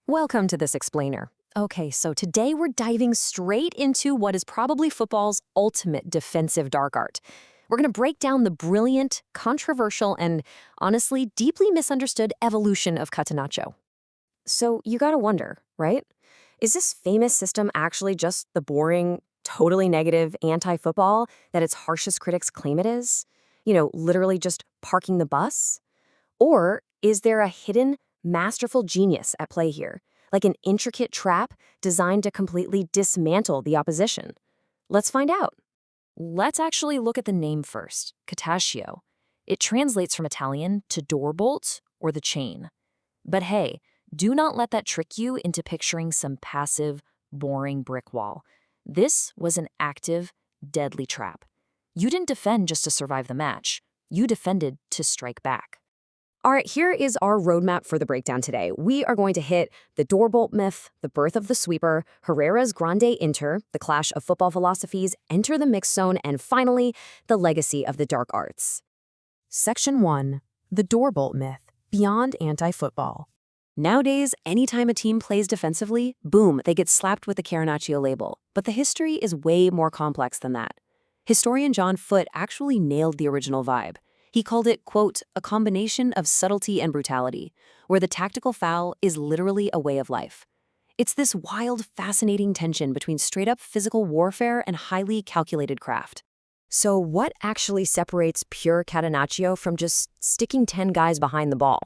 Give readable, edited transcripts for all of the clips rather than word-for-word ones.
Welcome to this explainer. Okay, so today we're diving straight into what is probably football's ultimate defensive dark art. We're going to break down the brilliant, controversial, and honestly deeply misunderstood evolution of Catenaccio. So you gotta wonder, right? Is this famous system actually just the boring, totally negative anti-football that its harshest critics claim it is? Literally just parking the bus? Or is there a hidden, masterful genius at play here, like an intricate trap designed to completely dismantle the opposition? Let's find out. Let's actually look at the name first, Catenaccio. It translates from Italian to door bolt or the chain. But hey, do not let that trick you into picturing some passive, boring brick wall. This was an active, deadly trap. You didn't defend just to survive the match. You defended to strike back. All right, here is our roadmap for the breakdown today. We are going to hit the doorbolt myth, the birth of the sweeper, Herrera's Grande Inter, the clash of football philosophies, enter the mix zone, and finally, the legacy of the dark arts. Section 1. The doorbolt myth, beyond anti-football. Nowadays, anytime a team plays defensively, boom, they get slapped with the Catenaccio label. But the history is way more complex than that. Historian John Foote actually nailed the original vibe. He called it, quote, a combination of subtlety and brutality, where the tactical foul is literally a way of life. It's this wild, fascinating tension between straight-up physical warfare and highly calculated craft. So what actually separates pure Catenaccio from just sticking 10 guys behind the ball?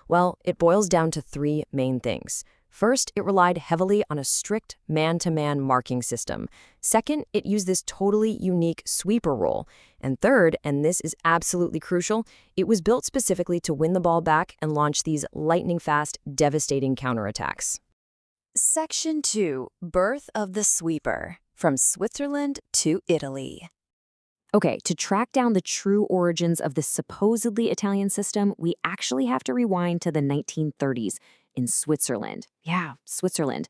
Well, it boils down to three main things. First, it relied heavily on a strict man-to-man marking system. Second, it used this totally unique sweeper role. And third, and this is absolutely crucial, it was built specifically to win the ball back and launch these lightning-fast, devastating counterattacks. Section 2. Birth of the Sweeper. From Switzerland to Italy. Okay, to track down the true origins of this supposedly Italian system, we actually have to rewind to the 1930s in Switzerland. Yeah, Switzerland.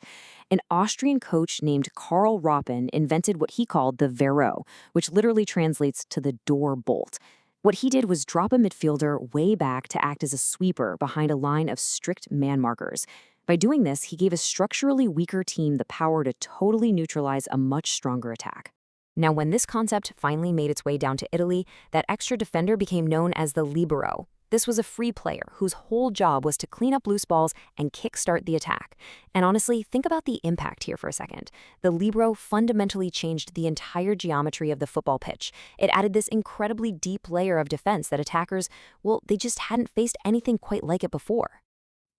An Austrian coach named Karl Roppen invented what he called the Vero, which literally translates to the door bolt. What he did was drop a midfielder way back to act as a sweeper behind a line of strict man markers. By doing this, he gave a structurally weaker team the power to totally neutralize a much stronger attack. Now, when this concept finally made its way down to Italy, that extra defender became known as the Libero. This was a free player whose whole job was to clean up loose balls and kickstart the attack. And honestly, think about the impact here for a second. The Libero fundamentally changed the entire geometry of the football pitch. It added this incredibly deep layer of defense that attackers, well, they just hadn't faced anything quite like it before.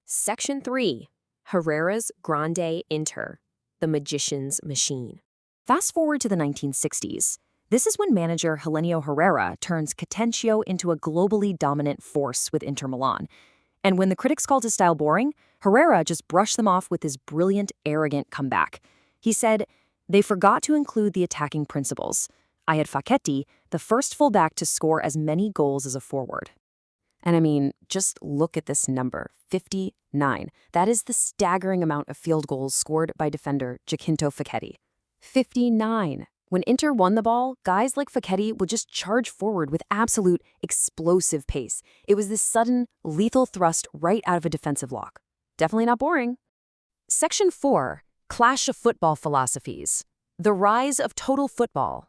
Section 3. Herrera's Grande Inter, the magician's machine. Fast forward to the 1960s. This is when manager Helenio Herrera turns Catenaccio into a globally dominant force with Inter Milan. And when the critics called his style boring, Herrera just brushed them off with his brilliant, arrogant comeback. He said, they forgot to include the attacking principles. I had Facchetti, the first fullback to score as many goals as a forward. And I mean, just look at this number, 59. That is the staggering amount of field goals scored by defender Giacinto Facchetti. 59. When Inter won the ball, guys like Facchetti would just charge forward with absolute explosive pace. It was this sudden, lethal thrust right out of a defensive lock. Definitely not boring. Section 4. Clash of football philosophies. The rise of total football.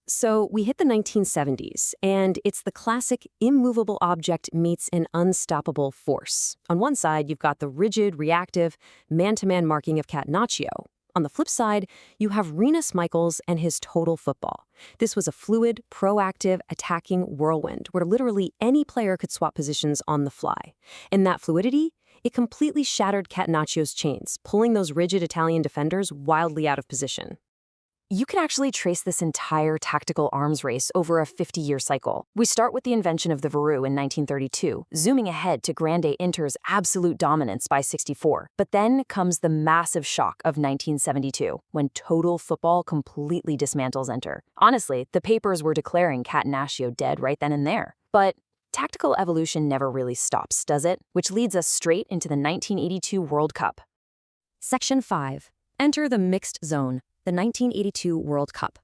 So we hit the 1970s, and it's the classic immovable object meets an unstoppable force. On one side, you've got the rigid, reactive, man-to-man marking of Catenaccio. On the flip side, you have Rinus Michels and his total football. This was a fluid, proactive, attacking whirlwind where literally any player could swap positions on the fly. And that fluidity, it completely shattered Catenaccio's chains, pulling those rigid Italian defenders wildly out of position. You can actually trace this entire tactical arms race over a 50-year cycle. We start with the invention of the Veru in 1932, zooming ahead to Grande Inter's absolute dominance by 64. But then comes the massive shock of 1972, when total football completely dismantles Inter. Honestly, the papers were declaring Catenaccio dead right then and there. But tactical evolution never really stops, does it? Which leads us straight into the 1982 World Cup. Section 5. Enter the mixed zone. The 1982 World Cup.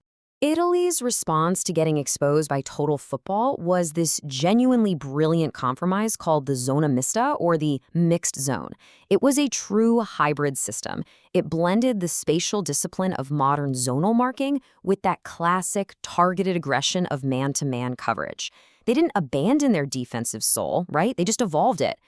Italy's response to getting exposed by total football was this genuinely brilliant compromise called the zona mista, or the mixed zone. It was a true hybrid system. It blended the spatial discipline of modern zonal marking with that classic targeted aggression of man-to-man coverage. They didn't abandon their defensive soul, right? They just evolved it.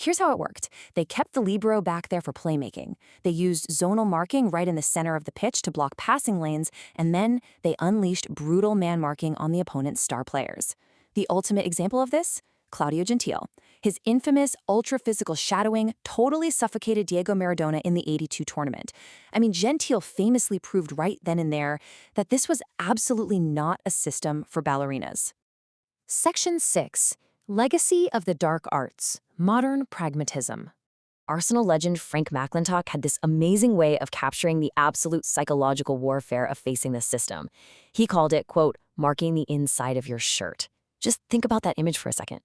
Here's how it worked. They kept the Libero back there for playmaking. They used zonal marking right in the center of the pitch to block passing lanes, and then they unleashed brutal man marking on the opponent's star players. The ultimate example of this? Claudio Gentile. His infamous ultra-physical shadowing totally suffocated Diego Maradona in the '82 tournament. I mean, Gentile famously proved right then and there that this was absolutely not a system for ballerinas. Section 6. Legacy of the Dark Arts. Modern Pragmatism. Arsenal legend Frank McLintock had this amazing way of capturing the absolute psychological warfare of facing this system. He called it, quote, marking the inside of your shirt. Just think about that image for a second.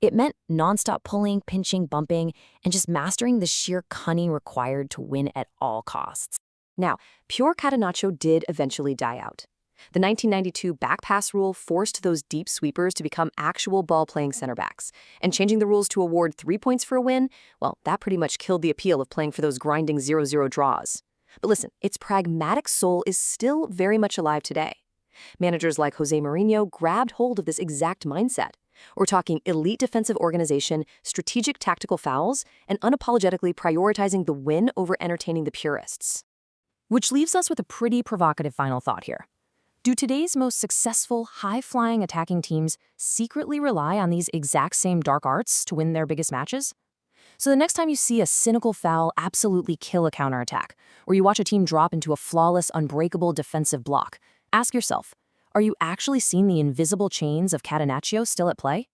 It meant nonstop pulling, pinching, bumping, and just mastering the sheer cunning required to win at all costs. Now, pure Catenaccio did eventually die out. The 1992 back pass rule forced those deep sweepers to become actual ball-playing center backs. And changing the rules to award 3 points for a win, well, that pretty much killed the appeal of playing for those grinding 0-0 draws. But listen, its pragmatic soul is still very much alive today. Managers like Jose Mourinho grabbed hold of this exact mindset. We're talking elite defensive organization, strategic tactical fouls, and unapologetically prioritizing the win over entertaining the purists. Which leaves us with a pretty provocative final thought here. Do today's most successful, high-flying attacking teams secretly rely on these exact same dark arts to win their biggest matches? So the next time you see a cynical foul absolutely kill a counterattack, or you watch a team drop into a flawless, unbreakable defensive block, ask yourself, are you actually seeing the invisible chains of Catenaccio still at play?